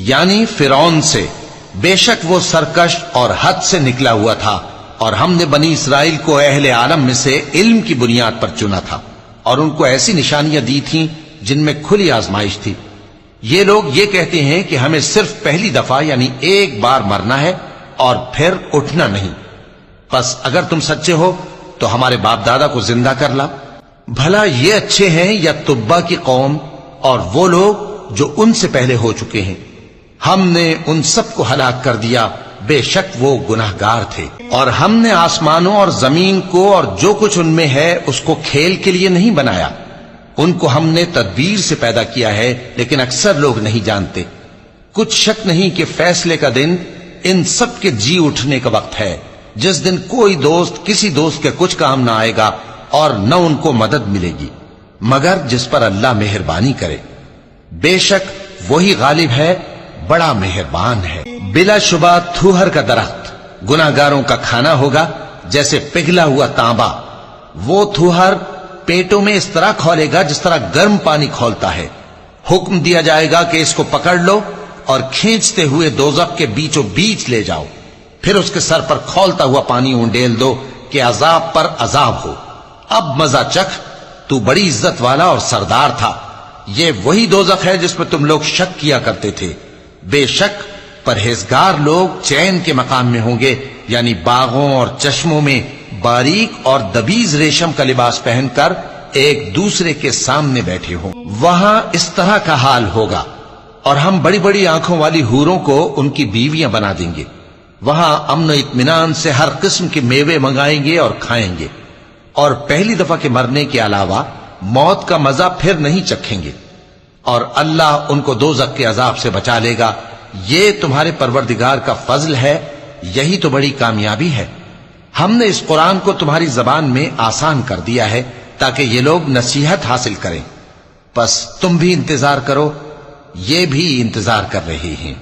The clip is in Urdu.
یعنی فرعون سے، بے شک وہ سرکش اور حد سے نکلا ہوا تھا، اور ہم نے بنی اسرائیل کو اہل عالم میں سے علم کی بنیاد پر چنا تھا، اور ان کو ایسی نشانیاں دی تھیں جن میں کھلی آزمائش تھی۔ یہ لوگ یہ کہتے ہیں کہ ہمیں صرف پہلی دفعہ یعنی ایک بار مرنا ہے اور پھر اٹھنا نہیں، پس اگر تم سچے ہو تو ہمارے باپ دادا کو زندہ کر لا۔ بھلا یہ اچھے ہیں یا تبا کی قوم اور وہ لوگ جو ان سے پہلے ہو چکے ہیں؟ ہم نے ان سب کو ہلاک کر دیا، بے شک وہ گناہگار تھے۔ اور ہم نے آسمانوں اور زمین کو اور جو کچھ ان میں ہے اس کو کھیل کے لیے نہیں بنایا، ان کو ہم نے تدبیر سے پیدا کیا ہے، لیکن اکثر لوگ نہیں جانتے۔ کچھ شک نہیں کہ فیصلے کا دن ان سب کے جی اٹھنے کا وقت ہے، جس دن کوئی دوست کسی دوست کے کچھ کام نہ آئے گا اور نہ ان کو مدد ملے گی مگر جس پر اللہ مہربانی کرے۔ بے شک وہی غالب ہے، بڑا مہربان ہے۔ بلا شبہ تھوہر کا درخت گناہگاروں کا کھانا ہوگا، جیسے پگھلا ہوا تانبا۔ وہ تھوہر پیٹوں میں اس طرح کھولے گا جس طرح گرم پانی کھولتا ہے۔ حکم دیا جائے گا کہ اس کو پکڑ لو اور کھینچتے ہوئے دوزخ کے بیچوں بیچ لے جاؤ، پھر اس کے سر پر کھولتا ہوا پانی اونڈیل دو کہ عذاب پر عذاب ہو۔ اب مزہ چکھ، تو بڑی عزت والا اور سردار تھا۔ یہ وہی دوزخ ہے جس میں تم لوگ شک کیا کرتے تھے۔ بے شک پرہیزگار لوگ چین کے مقام میں ہوں گے، یعنی باغوں اور چشموں میں باریک اور دبیز ریشم کا لباس پہن کر ایک دوسرے کے سامنے بیٹھے ہوں۔ وہاں اس طرح کا حال ہوگا، اور ہم بڑی بڑی آنکھوں والی حوروں کو ان کی بیویاں بنا دیں گے۔ وہاں امن و اطمینان سے ہر قسم کے میوے منگائیں گے اور کھائیں گے، اور پہلی دفعہ کے مرنے کے علاوہ موت کا مزہ پھر نہیں چکھیں گے، اور اللہ ان کو دوزخ کے عذاب سے بچا لے گا۔ یہ تمہارے پروردگار کا فضل ہے، یہی تو بڑی کامیابی ہے۔ ہم نے اس قرآن کو تمہاری زبان میں آسان کر دیا ہے تاکہ یہ لوگ نصیحت حاصل کریں، پس تم بھی انتظار کرو، یہ بھی انتظار کر رہے ہیں۔